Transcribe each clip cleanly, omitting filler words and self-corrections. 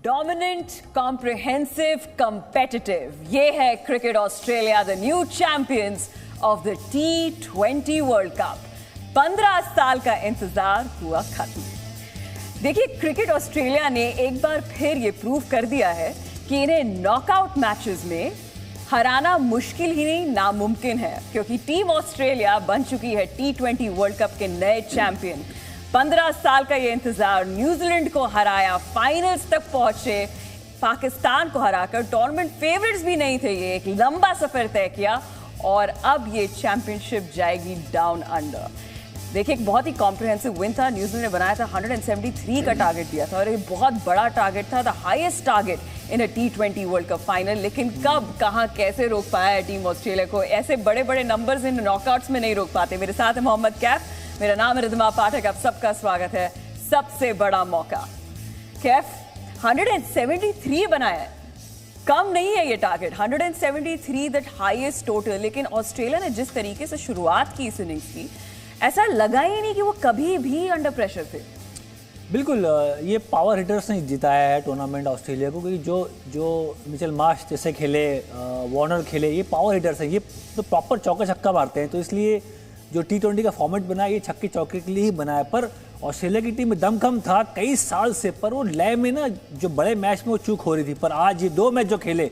Dominant, comprehensive, competitive, ये है cricket Australia, the new champions of the T20 world cup. 15 साल का इंतजार हुआ खत्म। देखिए, क्रिकेट ऑस्ट्रेलिया ने एक बार फिर ये प्रूव कर दिया है कि इन्हें नॉकआउट मैचेस में हराना मुश्किल ही नहीं, नामुमकिन है, क्योंकि टीम ऑस्ट्रेलिया बन चुकी है T20 वर्ल्ड कप के नए चैंपियन। 15 साल का ये इंतजार, न्यूजीलैंड को हराया, फाइनल्स तक पहुंचे, पाकिस्तान को हराकर टूर्नामेंट फेवरेट्स भी नहीं थे, ये एक लंबा सफर तय किया और अब ये चैंपियनशिप जाएगी डाउन अंडर। देखिए, एक बहुत ही कॉम्प्रिहेंसिव विन था। न्यूजीलैंड ने बनाया था 173 का टारगेट दिया था और ये बहुत बड़ा टारगेट था, the highest target in a T20 world cup final. लेकिन कब, कहां, कैसे रोक पाया है टीम ऑस्ट्रेलिया को? ऐसे बड़े बड़े नंबर्स इन नॉकआउट्स में नहीं रोक पाते। मेरे साथ है मोहम्मद कैफ, मेरा नाम है रिधमा पाठक, आप सबका स्वागत है। सबसे बड़ा मौका, कैफ 173 बनाया है, कम नहीं है ये टारगेट, 173 दैट हाईएस्ट टोटल। लेकिन ऑस्ट्रेलिया ने जिस तरीके से शुरुआत की इस इनिंग्स की, ऐसा लगा ही नहीं कि वो कभी भी अंडर प्रेशर थे। बिल्कुल, ये पावर हिटर्स ने जिताया है टूर्नामेंट ऑस्ट्रेलिया को, क्योंकि जो मिचेल मार्श जैसे खेले, वार्नर खेले, ये पावर हिटर्स हैं, ये तो प्रॉपर चौका छक्का मारते हैं। तो इसलिए जो T20 का फॉर्मेट बना है, ये छक्के चौके के लिए ही बना है। पर ऑस्ट्रेलिया की टीम में दमखम था कई साल से, पर वो लय में ना, जो बड़े मैच में वो चूक हो रही थी। पर आज ये 2 मैच जो खेले,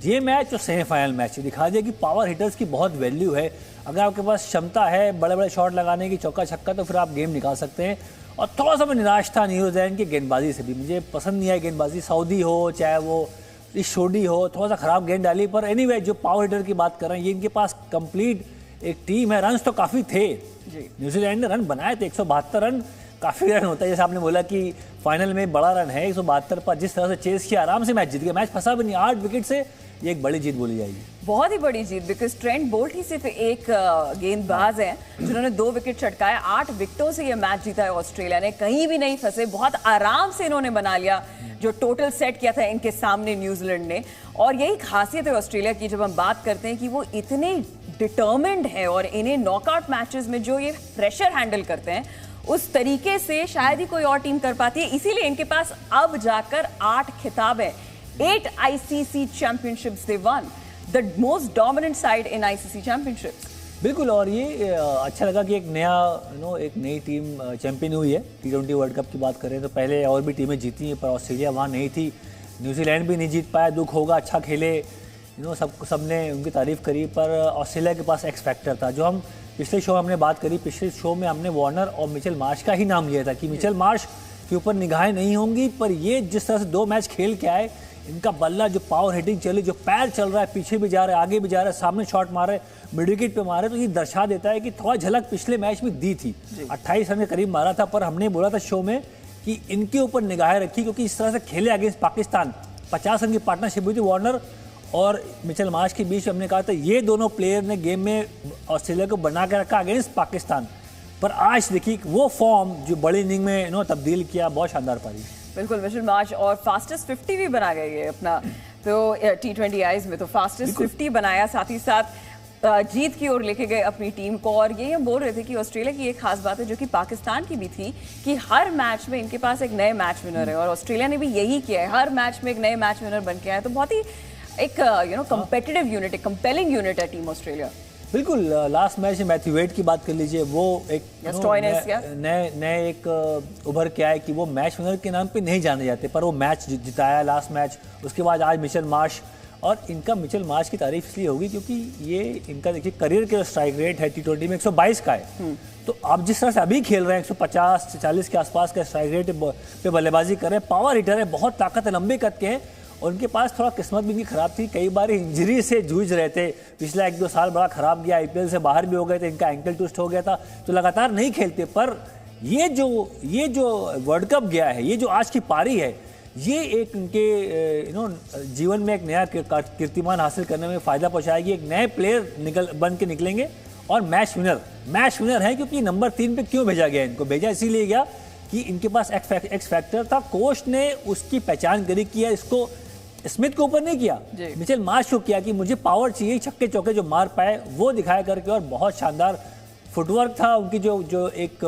ये मैच और सेमीफाइनल मैच, दिखा दिया कि पावर हिटर्स की बहुत वैल्यू है। अगर आपके पास क्षमता है बड़े बड़े शॉट लगाने की, चौका छक्का, तो फिर आप गेम निकाल सकते हैं। और थोड़ा सा मैं निराश था न्यूजीलैंड की गेंदबाजी से भी, मुझे पसंद नहीं आई गेंदबाजी। सऊदी हो चाहे वो शोडी हो, थोड़ा सा खराब गेंद डाली। पर एनीवे, जो पावर हिटर की बात कर रहे हैं, ये इनके पास कंप्लीट एक टीम है। रन्स तो काफ़ी थे, न्यूजीलैंड ने रन बनाए थे, 172 रन काफ़ी रन होता है। जैसे आपने बोला कि फाइनल में बड़ा रन है 172 पर, जिस तरह से चेस किया, आराम से मैच जीत गया। मैच फंसा भी नहीं, 8 विकेट से ये एक बड़ी जीत बोली जाएगी, बहुत ही बड़ी जीत। बिकॉज ट्रेंट बोल्ट ही सिर्फ एक गेंदबाज है जिन्होंने 2 विकेट छटकाए। 8 विकेटों से ये मैच जीता है ऑस्ट्रेलिया ने, कहीं भी नहीं फंसे, बहुत आराम से इन्होंने बना लिया जो टोटल सेट किया था इनके सामने न्यूजीलैंड ने। और यही खासियत है ऑस्ट्रेलिया की, जब हम बात करते हैं कि वो इतने डिटर्मिन्ड है और इन्हें नॉकआउट मैचेस में जो ये प्रेशर हैंडल करते हैं, उस तरीके से शायद ही कोई और टीम कर पाती है। इसीलिए इनके पास अब जाकर 8 खिताब है, 8 ICC championships they one, the most dominant side in ICC championships. बिल्कुल। और ये अच्छा लगा कि एक एक नई टीम चैंपियन हुई है। T20 वर्ल्ड कप की बात करें तो पहले और भी टीमें जीती हैं, पर ऑस्ट्रेलिया वहाँ नहीं थी। न्यूजीलैंड भी नहीं जीत पाया, दुख होगा, अच्छा खेले, सबने उनकी तारीफ करी। पर ऑस्ट्रेलिया के पास एक्स फैक्टर था, जो हम पिछले शो में हमने बात करी। पिछले शो में हमने वार्नर और मिचेल मार्श का ही नाम लिया था कि मिचेल मार्श के ऊपर निगाहें नहीं होंगी। पर ये जिस तरह से 2 मैच खेल के आए, इनका बल्ला, जो पावर हिटिंग चली, जो पैर चल रहा है, पीछे भी जा रहा है, आगे भी जा रहा है, सामने शॉट मार रहे, मिड विकेट पे मारे, तो ये दर्शा देता है कि थोड़ा झलक पिछले मैच में दी थी। 28 रन के करीब मारा था। पर हमने बोला था शो में कि इनके ऊपर निगाहें रखी, क्योंकि इस तरह से खेले अगेंस्ट पाकिस्तान। 50 रन की पार्टनरशिप हुई थी वार्नर और मिचेल मार्श के बीच। हमने कहा था ये दोनों प्लेयर ने गेम में ऑस्ट्रेलिया को बना के रखा अगेंस्ट पाकिस्तान। पर आज देखिए वो फॉर्म जो बड़ी इनिंग में तब्दील किया, बहुत शानदार पारी। बिल्कुल, मिचेल मार्श और फास्टेस्ट 50 भी बना गए ये अपना, तो T20 आईज में तो फास्टेस्ट 50 बनाया, साथ ही साथ जीत की ओर लेके गए अपनी टीम को। और ये हम बोल रहे थे कि ऑस्ट्रेलिया की एक खास बात है, जो कि पाकिस्तान की भी थी, कि हर मैच में इनके पास एक नए मैच विनर है, और ऑस्ट्रेलिया ने भी यही किया है, हर मैच में एक नए मैच विनर बन के आया। तो बहुत ही एक कंपेटिटिव यूनिट, एक कंपेलिंग यूनिट है टीम ऑस्ट्रेलिया। बिल्कुल। लास्ट मैच में मैथ्यू वेड की बात कर लीजिए, वो एक नए एक उभर के आए कि वो मैच विनर के नाम पे नहीं जाने जाते, पर वो मैच जिताया लास्ट मैच। उसके बाद आज मिचेल मार्श, और इनका मिचेल मार्श की तारीफ इसलिए होगी क्योंकि ये इनका देखिए करियर के स्ट्राइक रेट है T20 में 122 का है। तो आप जिस तरह से अभी खेल रहे हैं 150-40 के आसपास का स्ट्राइक रेट पे बल्लेबाजी कर रहे हैं, पावर हिटर है, बहुत ताकत है, लंबे कद के हैं। और उनके पास थोड़ा किस्मत भी इनकी खराब थी, कई बार इंजरी से जूझ रहे थे। पिछला 1-2 साल बड़ा खराब गया, IPL से बाहर भी हो गए थे, इनका एंकल ट्विस्ट हो गया था, तो लगातार नहीं खेलते। पर ये जो वर्ल्ड कप गया है, ये जो आज की पारी है, ये एक इनके जीवन में एक नया कीर्तिमान हासिल करने में फ़ायदा पहुँचाएगी। एक नए प्लेयर बन के निकलेंगे और मैच विनर है। क्योंकि नंबर 3 पे क्यों भेजा गया इनको? भेजा इसीलिए गया कि इनके पास एक्स फैक्टर था, कोच ने उसकी पहचान करी, किया इसको स्मिथ के ऊपर नहीं किया, मिचेल मार्श को किया कि मुझे पावर चाहिए, छक्के चौके जो मार पाए वो दिखाया करके। और बहुत शानदार फुटवर्क था उनकी, जो एक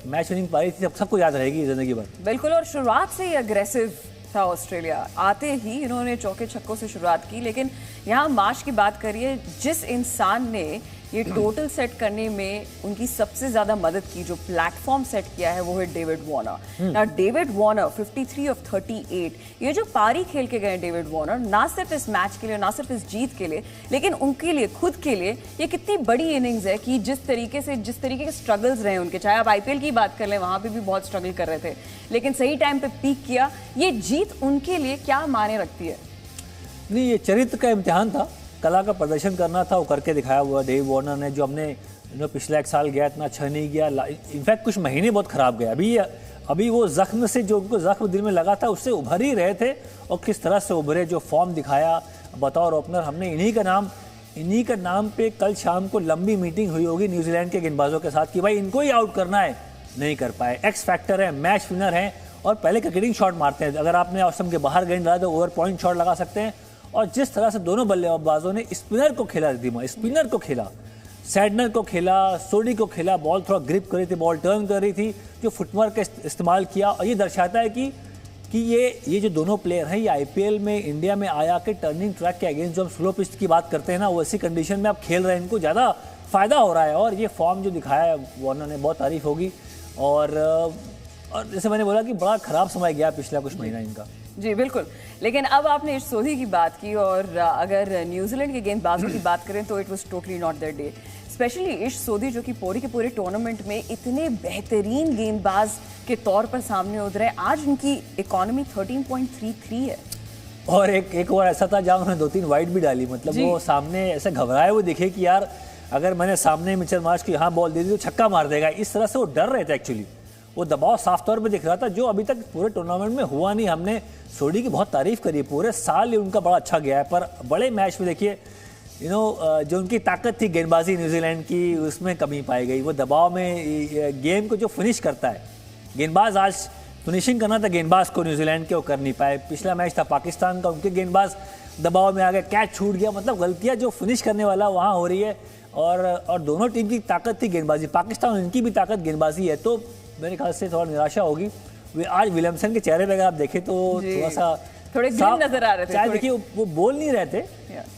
मैच विनिंग पारी थी, सबको याद रहेगी जिंदगी भर। बिल्कुल, और शुरुआत से ही अग्रेसिव था ऑस्ट्रेलिया। आते ही इन्होंने चौके छक्कों से शुरुआत की, लेकिन यहाँ मार्श की बात करिए, जिस इंसान ने ये टोटल सेट करने में उनकी सबसे ज्यादा मदद की, जो प्लेटफॉर्म सेट किया है, वो है डेविड वार्नर। ना डेविड वार्नर 53 ऑफ 38, ये जो पारी खेल के गए डेविड वार्नर, ना सिर्फ इस मैच के लिए, ना सिर्फ इस जीत के लिए, लेकिन उनके लिए, खुद के लिए ये कितनी बड़ी इनिंग्स है कि जिस तरीके के स्ट्रगल्स रहे उनके, चाहे आप आईपीएल की बात कर लें, वहां पे भी बहुत स्ट्रगल कर रहे थे, लेकिन सही टाइम पे पीक किया। ये जीत उनके लिए क्या मायने रखती है? नहीं, ये चरित्र का इम्तिहान था, कला का प्रदर्शन करना था, वो करके दिखाया हुआ डेविड वार्नर ने। जो हमने पिछला एक साल गया इतना अच्छा नहीं गया, इनफैक्ट कुछ महीने बहुत खराब गए। अभी वो जख्म से, जो उनको जख्म दिल में लगा था, उससे उभर ही रहे थे, और किस तरह से उभरे, जो फॉर्म दिखाया बतौर ओपनर। हमने इन्हीं का नाम पे कल शाम को लंबी मीटिंग हुई होगी न्यूजीलैंड के गेंदबाजों के साथ कि भाई इनको ही आउट करना है, नहीं कर पाए। एक्स फैक्टर है, मैच विनर है, और पहले क्रिकेटिंग शॉट मारते हैं। अगर आपने ऑस्टम के बाहर गेंद डाला तो ओवर पॉइंट शॉट लगा सकते हैं। और जिस तरह से दोनों बल्लेबाजों ने स्पिनर को खेला, स्पिनर को खेला, सैडनर को खेला, सोडी को खेला, बॉल थोड़ा ग्रिप कर रही थी, बॉल टर्न कर रही थी, जो फुटवर्क का इस्तेमाल किया। और ये दर्शाता है कि ये जो दोनों प्लेयर हैं, ये आईपीएल में इंडिया में आया के टर्निंग ट्रैक के अगेंस्ट, जो हम स्लो पिच की बात करते हैं ना, वैसी कंडीशन में आप खेल रहे हैं, इनको ज़्यादा फायदा हो रहा है। और ये फॉर्म जो दिखाया है वार्नर ने, बहुत तारीफ होगी। और जैसे मैंने बोला कि बड़ा खराब समय गया पिछला कुछ महीना इनका। जी बिल्कुल, लेकिन अब आपने इर्श सोधी की बात की, और अगर न्यूजीलैंड के गेंदबाजों की बात करें तो it was totally not that day. Specially Ish Sodhi, जो कि पूरे के पूरे टूर्नामेंट में इतने बेहतरीन गेंदबाज के तौर पर सामने उतरे। आज उनकी इकोनॉमी 13.33 है, और एक और ऐसा था जहाँ उन्होंने 2-3 वाइड भी डाली। मतलब वो सामने ऐसे घबराए हुए दिखे कि यार अगर मैंने सामने मिचेल मार्श को यहाँ बॉल दे दी तो छक्का मार देगा। इस तरह से वो डर रहे थे। एक्चुअली वो दबाव साफ तौर पे दिख रहा था, जो अभी तक पूरे टूर्नामेंट में हुआ नहीं। हमने सोडी की बहुत तारीफ करी, पूरे साल उनका बड़ा अच्छा गया है, पर बड़े मैच में देखिए जो उनकी ताकत थी गेंदबाजी न्यूजीलैंड की, उसमें कमी पाई गई। वो दबाव में गेम को जो फिनिश करता है गेंदबाज, आज फिनिशिंग करना था गेंदबाज को न्यूजीलैंड के, वो कर नहीं पाए। पिछला मैच था पाकिस्तान का, उनके गेंदबाज दबाव में आ गए, कैच छूट गया। मतलब गलतियाँ जो फिनिश करने वाला वहाँ हो रही है। और दोनों टीम की ताकत थी गेंदबाजी, पाकिस्तान इनकी भी ताकत गेंदबाजी है। तो मेरे ख्याल से थोड़ा निराशा होगी। आज विलियमसन के चेहरे पे अगर आप देखें तो थोड़े ग्लिम नजर आ रहे थे। चाहे देखिए वो बोल नहीं रहे थे,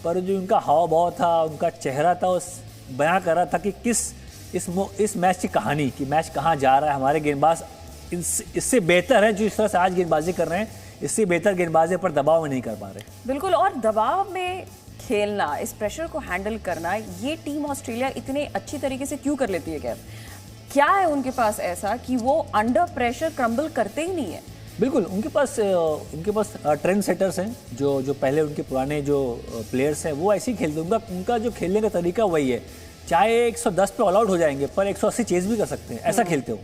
पर जो उनका हाव भाव था, उनका चेहरा था, उस बयां कर रहा था कि इस मैच की कहानी, कि मैच कहाँ जा रहा है। हमारे गेंदबाज इससे बेहतर है, जो इस तरह से आज गेंदबाजी कर रहे हैं, इससे बेहतर गेंदबाजी पर दबाव में नहीं कर पा रहे। बिल्कुल, और दबाव में खेलना, इस प्रेशर को हैंडल करना, ये टीम ऑस्ट्रेलिया इतने अच्छी तरीके से क्यों कर लेती है? क्या है उनके पास ऐसा कि वो अंडर प्रेशर क्रम्बल करते ही नहीं है? बिल्कुल, उनके पास ट्रेंड सेटर्स हैं, जो पहले उनके पुराने जो प्लेयर्स हैं वो ऐसे ही खेलते हैं। उनका जो खेलने का तरीका वही है। चाहे 110 पे ऑल आउट हो जाएंगे, पर 180 चेज भी कर सकते हैं, ऐसा खेलते हो।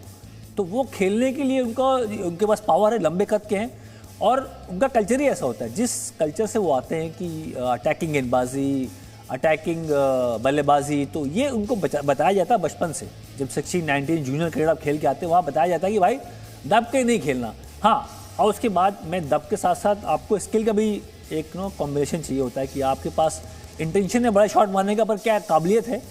तो वो खेलने के लिए उनके पास पावर है, लंबे कद के हैं, और उनका कल्चर ही ऐसा होता है। जिस कल्चर से वो आते हैं कि अटैकिंग गेंदबाजी, अटैकिंग बल्लेबाजी, तो ये उनको बताया जाता है बचपन से। जब 16-19 जूनियर क्रिकेट आप खेल के आते हैं, वहाँ बताया जाता है कि भाई दब के नहीं खेलना। हाँ, और उसके बाद में दब के साथ साथ आपको स्किल का भी एक कॉम्बिनेशन चाहिए होता है कि आपके पास इंटेंशन है बड़ा शॉट मारने का, पर क्या काबिलियत है,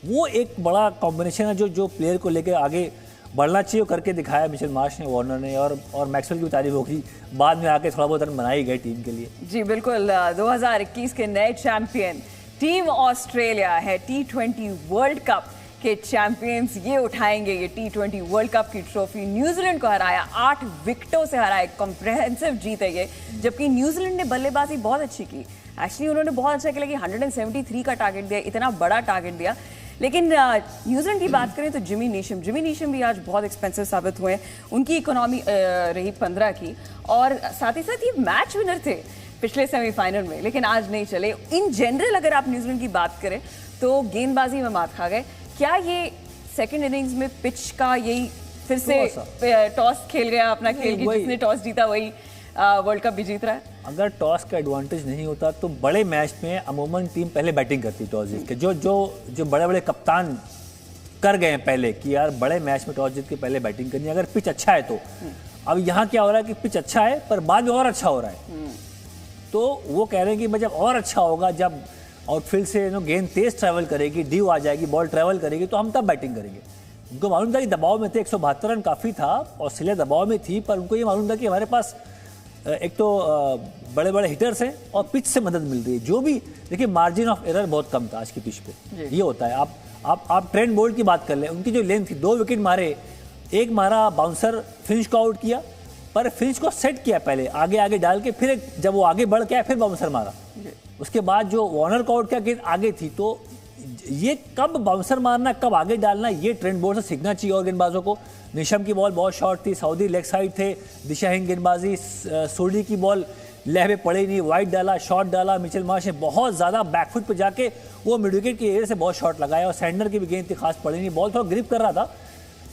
वो एक बड़ा कॉम्बिनेशन है जो प्लेयर को लेकर आगे बढ़ना चाहिए। करके दिखाया मिचेल मार्श ने, वार्नर ने, और मैक्सवेल की भी तारीफ होगी। बाद में आके थोड़ा बहुत रन बनाई गई टीम के लिए। जी बिल्कुल, 2021 के नए चैंपियन टीम ऑस्ट्रेलिया है। T20 वर्ल्ड कप के चैंपियंस ये उठाएंगे ये T20 वर्ल्ड कप की ट्रॉफी। न्यूजीलैंड को हराया, 8 विकेटों से हराया, कॉम्प्रिहेंसिव जीत है ये। जबकि न्यूजीलैंड ने बल्लेबाजी बहुत अच्छी की, एक्चुअली उन्होंने बहुत अच्छा किया कि 173 का टारगेट दिया, इतना बड़ा टारगेट दिया। लेकिन न्यूजीलैंड की बात करें तो जिमी नीशम भी आज बहुत एक्सपेंसिव साबित हुए। उनकी इकोनॉमी रही 15 की, और साथ ही साथ ये मैच विनर थे पिछले सेमीफाइनल में, लेकिन आज नहीं चले। इन जनरल अगर आप न्यूजीलैंड की बात करें तो गेंदबाजी में मात खा गए। क्या ये सेकंड इनिंग्स में पिच का यही फिर से टॉस खेल गया अपना खेल की, जिसने टॉस जीता वही वर्ल्ड कप भी जीत रहा है? अगर टॉस का एडवांटेज नहीं होता तो बड़े मैच में अमूमन टीम पहले बैटिंग करती टॉस जीत के। जो बड़े बड़े कप्तान कर गए हैं पहले कि यार बड़े मैच में टॉस जीत के पहले बैटिंग करनी, अगर पिच अच्छा है तो। अब यहाँ क्या हो रहा है कि पिच अच्छा है पर बाद में और अच्छा हो रहा है, तो वो कह रहे हैं कि जब और अच्छा होगा, जब आउटफील्ड से गेंद तेज ट्रैवल करेगी, ड्यू आ जाएगी, बॉल ट्रैवल करेगी, तो हम तब बैटिंग करेंगे। उनको मालूम था कि दबाव में थे, 172 रन काफ़ी था, ऑस्ट्रेलिया दबाव में थी, पर उनको ये मालूम था कि हमारे पास एक तो बड़े बड़े हिटर्स हैं और पिच से मदद मिल रही है। जो भी देखिए मार्जिन ऑफ एरर बहुत कम था आज की पिच पे, ये होता है। आप ट्रेंट बोल्ट की बात कर लें, उनकी जो लेंथ थी, 2 विकेट मारे, एक मारा बाउंसर फिंच को आउट किया, पर फिंच को सेट किया पहले आगे आगे डाल के, फिर जब वो आगे बढ़ के आया फिर बाउंसर मारा। उसके बाद जो वार्नर को आउट किया गेंद आगे थी, तो ये कब बाउंसर मारना कब आगे डालना, ये ट्रेंट बोल्ट से सीखना चाहिए और गेंदबाजों को। निशम की बॉल बहुत शॉर्ट थी, सऊदी लेग साइड थे, दिशाहीन गेंदबाजी, सोडी की बॉल लह में पड़े नहीं, वाइड डाला, शॉट डाला। मिचेल मार्श ने बहुत ज़्यादा बैकफुट पे जाके वो मिड विकेट की एरिया से बहुत शॉट लगाया, और सैंडर की भी गेंद थी खास पड़ी नहीं, बॉल थोड़ा ग्रिप कर रहा था,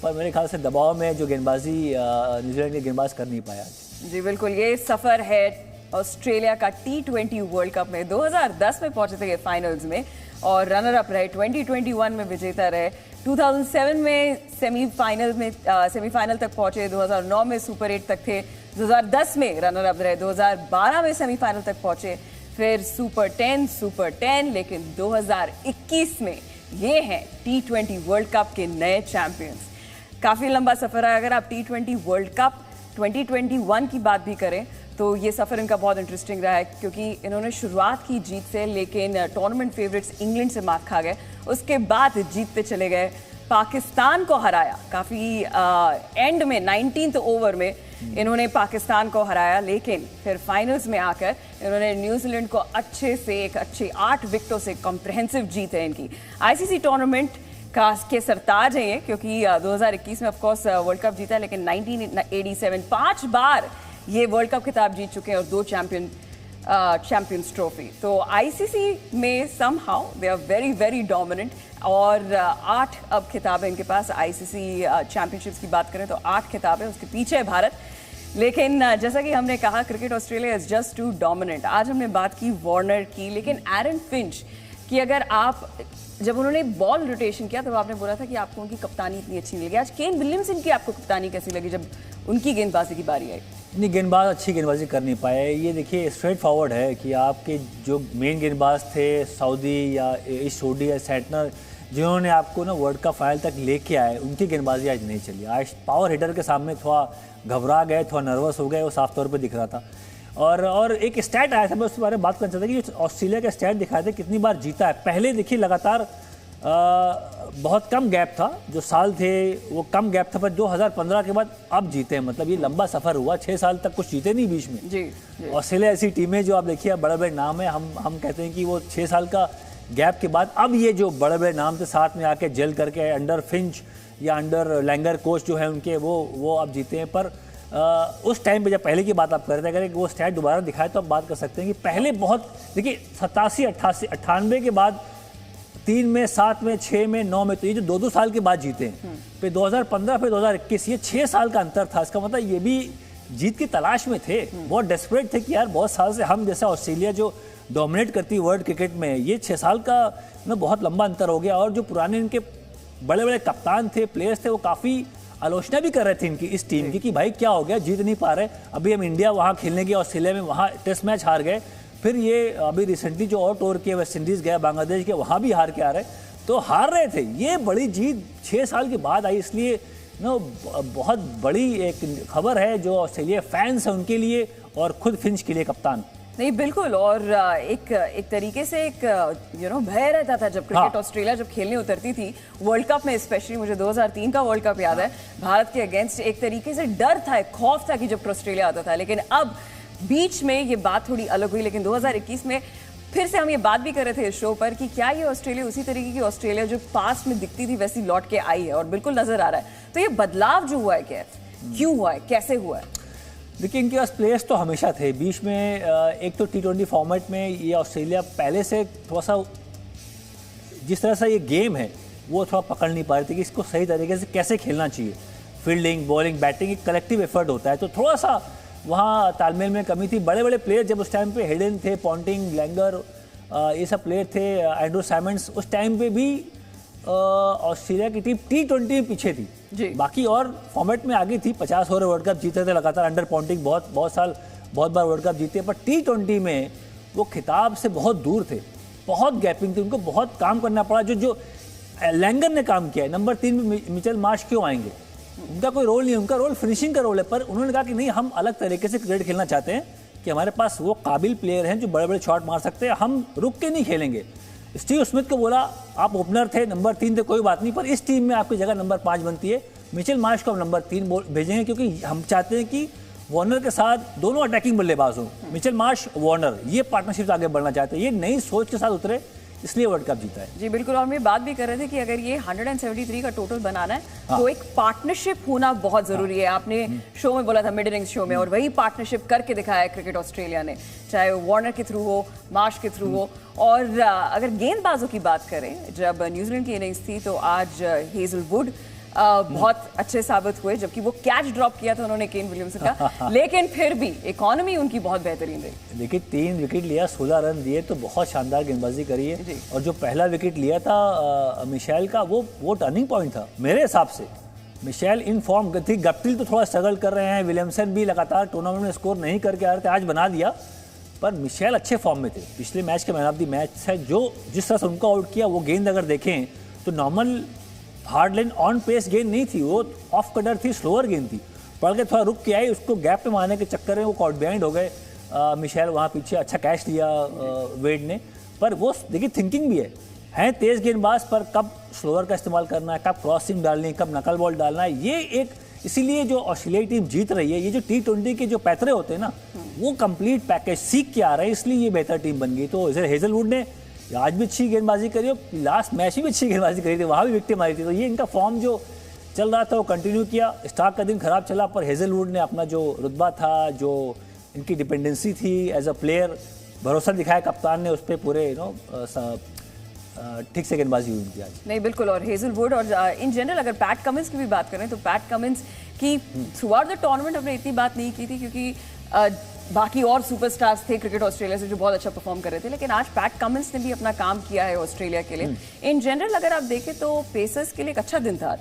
पर मेरे ख्याल से दबाव में जो गेंदबाजी न्यूजीलैंड के गेंदबाज कर नहीं पाया। जी बिल्कुल, ये सफ़र है ऑस्ट्रेलिया का T20 वर्ल्ड कप में। 2010 में पहुंचे थे ये फाइनल्स में और रनर अप रहे, 2021 में विजेता रहे, 2007 में सेमीफाइनल तक पहुंचे, 2009 में सुपर 8 तक थे, 2010 में रनर अप रहे, 2012 में सेमीफाइनल तक पहुंचे, फिर सुपर 10, लेकिन 2021 में ये हैं T20 वर्ल्ड कप के नए चैंपियंस। काफ़ी लंबा सफ़र है। अगर आप T20 वर्ल्ड कप 2021 की बात भी करें तो ये सफ़र इनका बहुत इंटरेस्टिंग रहा है, क्योंकि इन्होंने शुरुआत की जीत से, लेकिन टूर्नामेंट फेवरेट्स इंग्लैंड से मात खा गए, उसके बाद जीतते चले गए, पाकिस्तान को हराया। काफ़ी एंड में 19th ओवर में इन्होंने पाकिस्तान को हराया, लेकिन फिर फाइनल्स में आकर इन्होंने न्यूजीलैंड को एक अच्छे 8 विकेटों से कॉम्प्रिहेंसिव जीत है इनकी। आईसीसी टूर्नामेंट के सरताज हैं ये, क्योंकि 2021 में ऑफकोर्स वर्ल्ड कप जीता, लेकिन 1987 5 बार ये वर्ल्ड कप खिताब जीत चुके हैं और 2 चैंपियंस ट्रॉफी। तो आईसीसी में somehow they are very very dominant, और 8 अब खिताब है इनके पास। आईसीसी चैंपियनशिप्स की बात करें तो 8 खिताब है, उसके पीछे है भारत। लेकिन जैसा कि हमने कहा, cricket Australia is just too dominant. आज हमने बात की वार्नर की, लेकिन एरन फिंच की अगर आप, जब उन्होंने बॉल रोटेशन किया तो आपने बोला था कि आपको उनकी कप्तानी इतनी अच्छी नहीं लगी। आज केन विलियमसन की आपको कप्तानी कैसी लगी जब उनकी गेंदबाजी की बारी आई? नहीं, गेंदबाज अच्छी गेंदबाजी कर नहीं पाए। ये देखिए स्ट्रेट फॉरवर्ड है कि आपके जो मेन गेंदबाज थे, सऊदी या सोडी या सैंटनर, जिन्होंने आपको ना वर्ल्ड कप फाइनल तक लेके आए, उनकी गेंदबाजी आज नहीं चली। आज पावर हिटर के सामने थोड़ा घबरा गए, थोड़ा नर्वस हो गए, वो साफ तौर पर दिख रहा था। और एक स्टैट आया था, मैं उसके बारे में बात करना चाहता था कि ऑस्ट्रेलिया का स्टैट दिखाया था कितनी बार जीता है। पहले देखिए लगातार बहुत कम गैप था, जो साल थे वो कम गैप था, पर 2015 के बाद अब जीते हैं। मतलब ये लंबा सफर हुआ, 6 साल तक कुछ जीते नहीं बीच में। जी। ऑस्ट्रेलिया ऐसी टीमें जो आप देखिए बड़े बड़े नाम है, हम कहते हैं कि वो 6 साल का गैप के बाद अब ये जो बड़े बड़े नाम थे साथ में आके जेल करके, अंडर फिंच या अंडर लैंगर कोच जो है उनके, वो अब जीते हैं। पर उस टाइम पे जब पहले की बात आप कर रहे थे, अगर वो स्टैट दोबारा दिखाए तो आप बात कर सकते हैं कि पहले बहुत देखिए 87, 88, 98 के बाद 3 में, 7 में, 6 में, 9 में, तो ये जो 2-2 साल के बाद जीते हैं, फिर 2015, फिर 2021, ये 6 साल का अंतर था। इसका मतलब ये भी जीत की तलाश में थे, बहुत डेस्परेट थे कि यार बहुत साल से हम जैसा ऑस्ट्रेलिया जो डोमिनेट करती वर्ल्ड क्रिकेट में, ये 6 साल का ना बहुत लंबा अंतर हो गया। और जो पुराने इनके बड़े बड़े कप्तान थे, प्लेयर्स थे, वो काफ़ी आलोचना भी कर रहे थे इनकी, इस टीम की, कि भाई क्या हो गया, जीत नहीं पा रहे। अभी हम इंडिया वहाँ खेलने गए, ऑस्ट्रेलिया में वहाँ टेस्ट मैच हार गए, फिर ये अभी रिसेंटली जो और टूर किए वेस्ट इंडीज़ गए, बांग्लादेश के, वहाँ भी हार के आ रहे, तो हार रहे थे। ये बड़ी जीत 6 साल के बाद आई, इसलिए ना बहुत बड़ी एक खबर है जो ऑस्ट्रेलिया फैंस हैं उनके लिए और खुद फिंच के लिए कप्तान। नहीं बिल्कुल, और एक तरीके से एक भय रहता था जब क्रिकेट ऑस्ट्रेलिया जब खेलने उतरती थी वर्ल्ड कप में, स्पेशली मुझे 2003 का वर्ल्ड कप याद है, भारत के अगेंस्ट एक तरीके से डर था, एक खौफ था कि जब ऑस्ट्रेलिया आता था। लेकिन अब बीच में ये बात थोड़ी अलग हुई, लेकिन 2021 में फिर से हम ये बात भी कर रहे थे इस शो पर कि क्या ये ऑस्ट्रेलिया उसी तरीके की ऑस्ट्रेलिया जो पास्ट में दिखती थी वैसी लौट के आई है, और बिल्कुल नजर आ रहा है। तो ये बदलाव जो हुआ है, क्या क्यों हुआ है, कैसे हुआ है? देखिए इनके पास प्लेयर्स तो हमेशा थे। बीच में एक तो T20 फॉर्मेट में ये ऑस्ट्रेलिया पहले से थोड़ा सा, जिस तरह से ये गेम है वो थोड़ा पकड़ नहीं पा रही थी कि इसको सही तरीके से कैसे खेलना चाहिए। फील्डिंग, बॉलिंग, बैटिंग एक कलेक्टिव एफर्ट होता है, तो थोड़ा सा वहाँ तालमेल में कमी थी। बड़े बड़े प्लेयर जब उस टाइम पे हेडन थे, पॉन्टिंग, लैंगर, ये सब प्लेयर थे, एंड्रू साइमंड्स, उस टाइम पे भी ऑस्ट्रेलिया की टीम T20 में पीछे थी जी। बाकी और फॉर्मेट में आगे थी, 50 ओवर वर्ल्ड कप जीते थे लगातार, अंडर पॉन्टिंग बहुत बार वर्ल्ड कप जीते, पर T20 में वो खिताब से बहुत दूर थे, बहुत गैपिंग थी, उनको बहुत काम करना पड़ा। जो लैंगर ने काम किया है, नंबर 3 में मिचेल मार्श क्यों आएंगे, उनका कोई रोल नहीं है, उनका रोल फिनिशिंग का रोल है। पर उन्होंने कहा कि नहीं, हम अलग तरीके से क्रिकेट खेलना चाहते हैं कि हमारे पास वो काबिल प्लेयर हैं जो बड़े बड़े शॉट मार सकते हैं, हम रुक के नहीं खेलेंगे। स्टीव स्मिथ को बोला आप ओपनर थे, नंबर 3 थे, कोई बात नहीं, पर इस टीम में आपकी जगह नंबर 5 बनती है, मिचेल मार्श को हम नंबर 3 भेजेंगे क्योंकि हम चाहते हैं कि वार्नर के साथ दोनों अटैकिंग बल्लेबाज हों, मिचेल मार्श वार्नर, ये पार्टनरशिप आगे बढ़ना चाहते हैं। ये नई सोच के साथ उतरे, इसलिए वर्ल्ड कप जीता है। जी बिल्कुल, और हम ये बात भी कर रहे थे कि अगर ये 173 का टोटल बनाना है तो एक पार्टनरशिप होना बहुत जरूरी है। आपने शो में बोला था, मिड इनिंग्स शो में, और वही पार्टनरशिप करके दिखाया है क्रिकेट ऑस्ट्रेलिया ने, चाहे वो वार्नर के थ्रू हो, मार्श के थ्रू हो। और अगर गेंदबाजों की बात करें, जब न्यूजीलैंड की इनिंग्स थी तो आज हेजलवुड बहुत अच्छे साबित हुए, जबकि वो कैच ड्रॉप किया था उन्होंने केन विलियमसन का, लेकिन फिर भी इकोनॉमी उनकी बहुत बेहतरीन रही। देखिए 3 विकेट लिया, 16 रन दिए, तो बहुत शानदार गेंदबाजी करी है। और जो पहला विकेट लिया था मिशेल का, वो टर्निंग पॉइंट था मेरे हिसाब से। मिशेल इन फॉर्म थी, गप्टिल तो थोड़ा स्ट्रगल कर रहे हैं, विलियमसन भी लगातार टूर्नामेंट में स्कोर नहीं करके आ रहे थे, आज बना दिया, पर मिशेल अच्छे फॉर्म में थे। पिछले मैच के मैन ऑफ द मैच है, जो जिस तरह से उनको आउट किया, वो गेंद अगर देखें तो normal hard line on pace गेंद नहीं थी, वो ऑफ कटर थी, स्लोअर गेंद थी, पढ़ के थोड़ा रुक के आई, उसको गैप पे मारने के चक्कर में वो कॉट बिहाइंड हो गए। मिशेल वहाँ पीछे अच्छा कैच लिया वेड ने, पर वो देखिए थिंकिंग भी है तेज गेंदबाज, पर कब स्लोअर का इस्तेमाल करना है, कब क्रॉसिंग डालनी है, कब नकल बॉल डालना है, ये एक इसीलिए जो ऑस्ट्रेलियाई टीम जीत रही है, ये जो T20 के जो पैतरे होते हैं ना, वो कंप्लीट पैकेज सीख के आ रहे हैं, इसलिए ये बेहतर टीम बन गई। तो हेजलवुड ने आज भी अच्छी गेंदबाजी करी और लास्ट मैच में भी अच्छी गेंदबाजी करी थी, वहाँ भी विकेट मारी थी। तो ये इनका फॉर्म जो चल रहा था वो कंटिन्यू किया। स्टार्क का दिन खराब चला, पर हेजलवुड ने अपना जो रुतबा था, जो इनकी डिपेंडेंसी थी एज अ प्लेयर, भरोसा दिखाया कप्तान ने उस पर पूरे ठीक से गेंदबाजी हुई उनकी आज। नहीं बिल्कुल, और हेजलवुड और इन जनरल अगर पैट कमिंस की भी बात करें तो पैट कमिंस की थ्रू आउट द टूर्नामेंट हमने इतनी बात नहीं की थी, क्योंकि बाकी और सुपरस्टार्स थे क्रिकेट ऑस्ट्रेलिया से जो बहुत अच्छा परफॉर्म कर रहे थे, लेकिन आज पैट कमिंस ने भी अपना काम किया है ऑस्ट्रेलिया के लिए। इन जनरल अगर आप देखें तो पेसर्स के लिए एक अच्छा दिन था आज।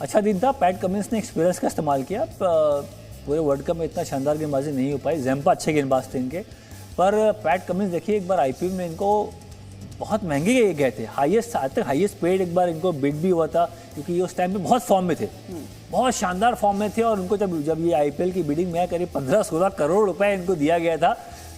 अच्छा दिन था, पैट कमिंस ने एक्सपीरियंस का इस्तेमाल किया। पूरे वर्ल्ड कप में इतना शानदार गेंदबाजी नहीं हो पाई, ज़ैम्पा अच्छे गेंदबाज थे इनके, पर पैट कमिंस देखिए एक बार IPL में इनको बहुत महंगे गए थे, हाईएस्ट आज तक हाईएस्ट पेड एक बार इनको बिड भी हुआ था, क्योंकि ये उस टाइम पे बहुत फॉर्म में थे, बहुत शानदार फॉर्म में थे। और उनको जब ये IPL की बिडिंग में करीब 15-16 करोड़ रुपए इनको दिया गया था,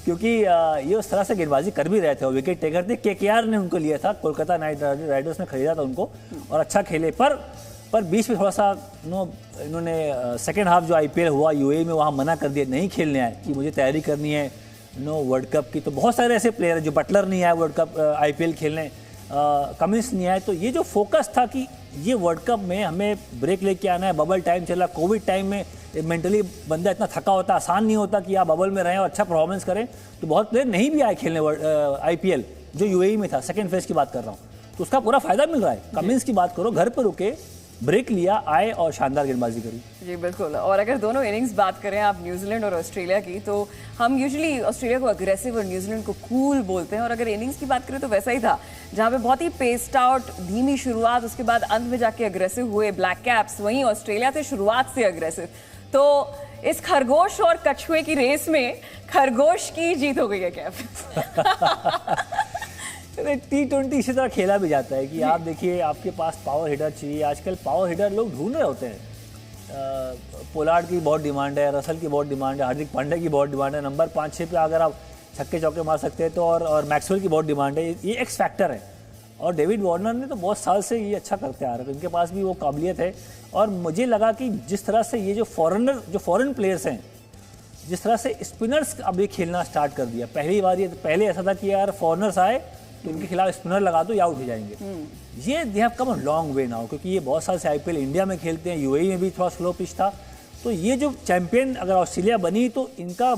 क्योंकि ये उस तरह से गेंदबाजी कर भी रहे थे। और विकेट टेकर थे, KKR ने उनको लिया था, कोलकाता नाइट राइडर्स ने खरीदा था उनको, और अच्छा खेले। पर बीच में थोड़ा सा इन्होंने सेकेंड हाफ जो IPL हुआ UAE में, वहाँ मना कर दिया, नहीं खेलने आए कि मुझे तैयारी करनी है वर्ल्ड कप की। तो बहुत सारे ऐसे प्लेयर हैं, जो बटलर नहीं आए वर्ल्ड कप IPL खेलने, कमिंस नहीं आए। तो ये जो फोकस था कि ये वर्ल्ड कप में हमें ब्रेक लेके आना है, बबल टाइम चला, कोविड टाइम में मेंटली बंदा इतना थका होता, आसान नहीं होता कि आप बबल में रहें और अच्छा परफॉर्मेंस करें। तो बहुत प्लेयर नहीं भी आए खेलने IPL जो UAE में था, सेकेंड फेज की बात कर रहा हूँ, तो उसका पूरा फायदा मिल रहा है। कमिंस की बात करो, घर पर रुके, ब्रेक लिया, आए और शानदार गेंदबाजी करी। जी बिल्कुल, और अगर दोनों इनिंग्स बात करें आप न्यूजीलैंड और ऑस्ट्रेलिया की, तो हम यूजुअली ऑस्ट्रेलिया को अग्रेसिव और न्यूजीलैंड को कूल बोलते हैं। और अगर इनिंग्स की बात करें तो वैसा ही था, जहां पे बहुत ही पेस्ड आउट, धीमी शुरुआत, उसके बाद अंत में जाके अग्रेसिव हुए ब्लैक कैप्स। वहीं ऑस्ट्रेलिया थे शुरुआत से अग्रेसिव। तो इस खरगोश और कछुए की रेस में खरगोश की जीत हो गई है कैप। T20 इसी तरह खेला भी जाता है कि आप देखिए, आपके पास पावर हिटर चाहिए। आजकल पावर हिटर लोग ढूंढ रहे होते हैं। पोलार्ड की बहुत डिमांड है, रसल की बहुत डिमांड है, हार्दिक पांड्या की बहुत डिमांड है, नंबर 5-6 पे अगर आप छक्के चौके मार सकते हैं तो, और मैक्सवेल की बहुत डिमांड है। ये एक्स फैक्टर है। और डेविड वार्नर ने तो बहुत साल से ये अच्छा करते आ रहे थे, उनके पास भी वो काबिलियत है। और मुझे लगा कि जिस तरह से ये जो फॉरेन प्लेयर्स हैं, जिस तरह से स्पिनर्स अब ये खेलना स्टार्ट कर दिया, पहले ऐसा था कि यार फॉरेनर्स आए तो इनके खिलाफ स्पिनर लगा दो या आउट हो जाएंगे। ये they have come a long way now, क्योंकि ये बहुत साल से IPL इंडिया में खेलते हैं, UAE में भी थोड़ा स्लो पिच था। तो ये जो चैंपियन अगर ऑस्ट्रेलिया बनी, तो इनका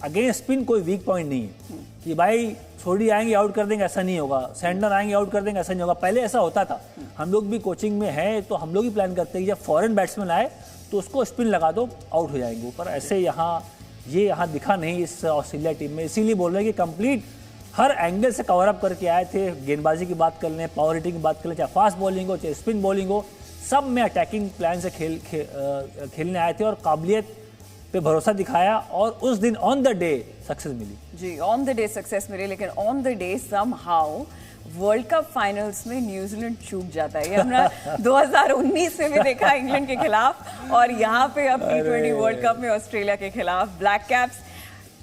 अगेंस्ट स्पिन कोई वीक पॉइंट नहीं है कि भाई छोड़ी आएंगे आउट कर देंगे, ऐसा नहीं होगा, सैंडलर आएंगे आउट कर देंगे, ऐसा नहीं होगा। पहले ऐसा होता था, हम लोग भी कोचिंग में हैं तो हम लोग ही प्लान करते हैं कि जब फॉरेन बैट्समैन आए तो उसको स्पिन लगा दो, आउट हो जाएंगे। पर ऐसे यहाँ दिखा नहीं इस ऑस्ट्रेलिया टीम में। इसीलिए बोल रहे हैं कि कंप्लीट हर एंगल से कवर अप करके आए थे। गेंदबाजी की बात कर लें, पावर हिटिंग की बात कर लें, चाहे फास्ट बॉलिंग हो, चाहे स्पिन बॉलिंग हो, सब में अटैकिंग प्लान से खेलने आए थे और काबिलियत पे भरोसा दिखाया। और उस दिन ऑन द डे सक्सेस मिली। जी, ऑन द डे सक्सेस मिली, लेकिन on the day somehow world cup finals में न्यूजीलैंड चूक जाता है। ये हमने 2019 में भी देखा इंग्लैंड के खिलाफ, और यहाँ पे अब T20 वर्ल्ड कप में ऑस्ट्रेलिया के खिलाफ। Black caps,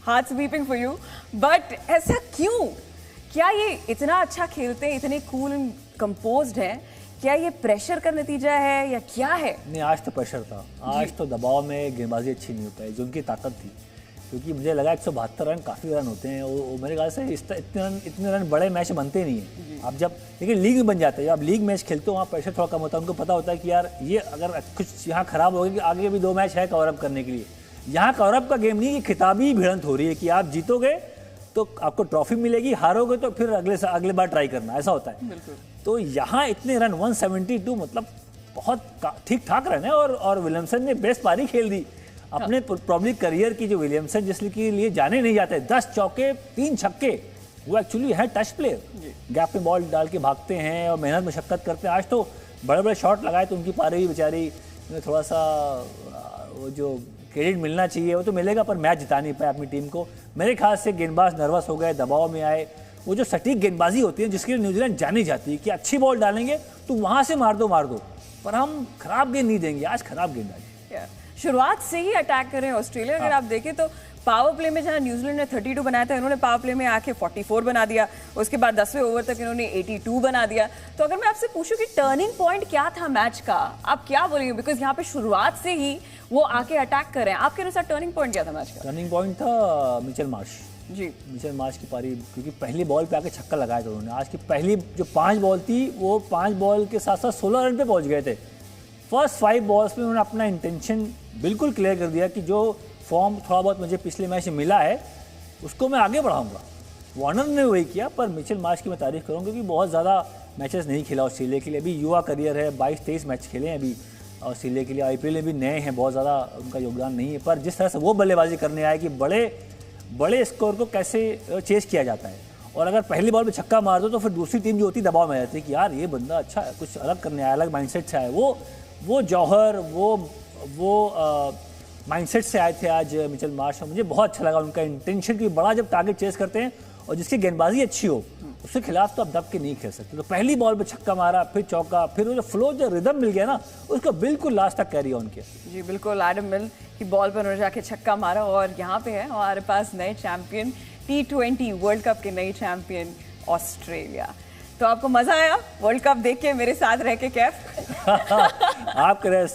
hearts beating for you, but ऐसा क्यों? क्या ये इतना अच्छा खेलते हैं, इतने कूल एंड कंपोज्ड हैं, क्या ये प्रेशर का नतीजा है या क्या है? नहीं, आज तो प्रेशर था। आज तो दबाव में गेंदबाजी अच्छी नहीं होता है, जो उनकी ताकत थी। क्योंकि मुझे लगा 172 रन काफ़ी रन होते हैं, वो मेरे ख्याल से इतने रन बड़े मैच बनते नहीं हैं। आप जब लेकिन लीग में बन जाते हैं, जब आप लीग मैच खेलते हो वहाँ प्रेशर थोड़ा कम होता है। उनको पता होता है कि यार ये अगर कुछ यहाँ खराब हो गया कि आगे भी 2 मैच है कवर अप करने के लिए। यहाँ कवर अप का गेम नहीं, ये खिताबी भिड़ंत हो रही है कि आप जीतोगे तो आपको ट्रॉफी मिलेगी, हारोगे तो फिर अगले बार ट्राई करना, ऐसा होता है। तो यहाँ इतने रन 172 मतलब बहुत ठीक ठाक रन है, और विलियमसन ने बेस्ट पारी खेल दी अपने प्रॉब्ली करियर की, जो विलियमसन जिसके लिए जाने नहीं जाते। 10 चौके 3 छक्के, वो एक्चुअली है टच प्लेयर, गैप में बॉल डाल के भागते हैं और मेहनत मशक्कत करते हैं। आज तो बड़े बड़े शॉट लगाए तो उनकी पारी भी बेचारी थोड़ा सा वो जो क्रेडिट मिलना चाहिए वो तो मिलेगा, पर मैच जिता नहीं पाए अपनी टीम को। मेरे ख्याल से गेंदबाज नर्वस हो गए, दबाव में आए। वो जो सटीक गेंदबाजी होती है जिसके लिए न्यूजीलैंड जानी जाती है कि अच्छी बॉल डालेंगे तो वहाँ से मार दो, पर हम खराब गेंद नहीं देंगे। आज खराब गेंदबाजी, शुरुआत से ही अटैक करें ऑस्ट्रेलिया। अगर आप देखें तो पावर प्ले में जहां न्यूजीलैंड ने 32 बनाया था, इन्होंने पावर प्ले में आके 44 बना दिया। उसके बाद 10वें ओवर तक इन्होंने 82 बना दिया। तो अगर मैं आपसे पूछूं कि टर्निंग पॉइंट क्या था मैच का, आप क्या बोलेंगे? बिकॉज यहाँ पे शुरुआत से ही वो आके अटैक कर रहे हैं। आपके अनुसार टर्निंग पॉइंट क्या था मैच का? टर्निंग पॉइंट था मिचेल मार्श जी, मिचेल मार्श की पारी, क्योंकि पहली बॉल पे आके छक्का लगाया था उन्होंने। आज की पहली जो 5 बॉल थी वो 5 बॉल के साथ साथ 16 रन पे पहुंच गए थे। फर्स्ट 5 बॉल्स में उन्होंने अपना इंटेंशन बिल्कुल क्लियर कर दिया कि जो फॉर्म थोड़ा बहुत मुझे पिछले मैच में मिला है उसको मैं आगे बढ़ाऊंगा। वार्नर ने वही किया, पर मिचेल मार्श की मैं तारीफ करूँगा क्योंकि बहुत ज़्यादा मैचेस नहीं खेला ऑस्ट्रेलिया के लिए। अभी युवा करियर है, 22-23 मैच खेले हैं अभी ऑस्ट्रेलिया के लिए। IPL में भी नए हैं, बहुत ज़्यादा उनका योगदान नहीं है, पर जिस तरह से वो बल्लेबाजी करने आए कि बड़े स्कोर को कैसे चेस किया जाता है, और अगर पहली बॉल पे छक्का मार दो तो फिर दूसरी टीम जो होती है दबाव में रहती है कि यार ये बंदा अच्छा है, कुछ अलग करने आया, अलग माइंडसेट से आया। वो जौहर वो माइंडसेट से आए थे आज मिचेल मार्श। मुझे बहुत अच्छा लगा उनका इंटेंशन कि बड़ा जब टारगेट चेस करते हैं और जिसकी गेंदबाजी अच्छी हो उसके खिलाफ तो आप दब के नहीं खेल सकते। तो पहली बॉल पे छक्का मारा, फिर चौका, फिर वो जो फ्लो जो रिदम मिल गया ना उसको बिल्कुल लास्ट तक कैरी ऑन किया। जी बिल्कुल, एडम मिल की बॉल पर उन्होंने जाके छक्का मारा। और यहाँ पे है हमारे पास नए चैंपियन, T20 वर्ल्ड कप के नए चैंपियन ऑस्ट्रेलिया। तो आपको मजा आया वर्ल्ड कप देख के मेरे साथ रह के? कैफ आपके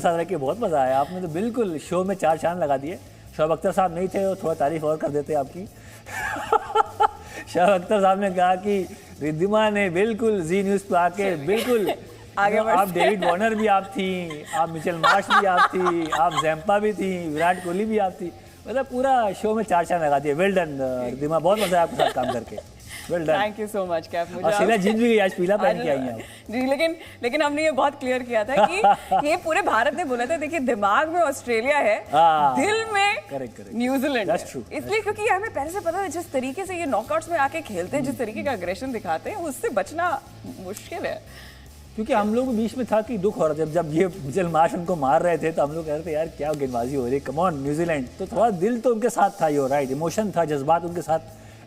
साथ रह के बहुत मजा आया। आपने तो बिल्कुल शो में 4 चांद लगा दिए। शोएब अख्तर साहब नहीं थे, वो थोड़ा तारीफ और कर देते आपकी। शोएब अख्तर साहब ने कहा कि रिद्धिमा ने बिल्कुल जी न्यूज़ पे आके बिल्कुल आगे आप डेविड वार्नर भी आप थी, आप मिचेल मार्श भी आप थी, आप जैम्पा भी थी, विराट कोहली भी आप थी, मतलब पूरा शो में 4 चांद लगा दिए। वेल डन रिद्धिमा, बहुत मजा आया आपके साथ काम करके। Well done, thank you so much Kaif. मुझे ऑस्ट्रेलिया जीत भी गई आज, पीला पहन के आई हैं जी। लेकिन हमने ये बहुत क्लियर किया था कि ये पूरे भारत ने बोला था, देखिए दिमाग में ऑस्ट्रेलिया है, दिल में न्यूजीलैंड। इसलिए क्योंकि हमें पहले से पता है जिस तरीके से ये नॉकआउट्स में आके खेलते हैं, जिस तरीके का अग्रेशन दिखाते हैं, उससे बचना मुश्किल है। क्योंकि हम लोग बीच में था कि दुख हो रहा था जब ये मिचेल मार्श उनको मार रहे थे, तो हम लोग कह रहे थे यार क्या गेंदबाजी हो रही है, कम ऑन न्यूजीलैंड। तो थोड़ा दिल तो उनके साथ था, यो राइट, इमोशन था, जज्बात उनके साथ।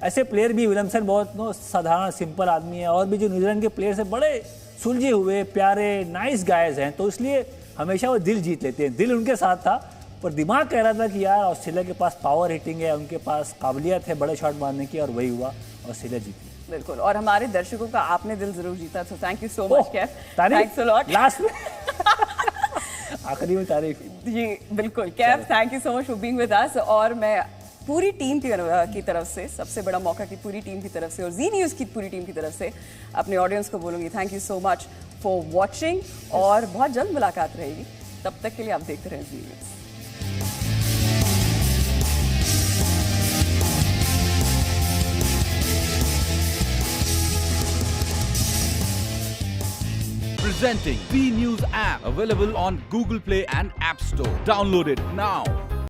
ऐसे प्लेयर भी, विलियमसन बहुत साधारण सिंपल आदमी है, और भी जो न्यूजीलैंड के प्लेयर्स हैं बड़े सुलझे हुए प्यारे नाइस गायज हैं, तो इसलिए हमेशा वो दिल जीत लेते हैं। दिल उनके साथ था, पर दिमाग कह रहा था कि यार ऑस्ट्रेलिया के पास पावर हिटिंग है, उनके पास काबिलियत है बड़े शॉट मारने की, और वही हुआ, ऑस्ट्रेलिया जीती। बिल्कुल, और हमारे दर्शकों का आपने दिल जरूर जीता, तो thank you so much Kaif, thanks a lot. Last में आखिरी में तारीफ जी बिल्कुल Kaif, thank you so much for being with us. और मैं पूरी टीम की तरफ से, सबसे बड़ा मौका की पूरी टीम की तरफ से और जी न्यूज़ की पूरी टीम की तरफ से अपने ऑडियंस को बोलूँगी thank you so much for watching, और बहुत जल्द मुलाकात रहेगी। तब तक के लिए आप देखते रहें जी news. Presenting B News app, available on Google Play and App Store. Download it now.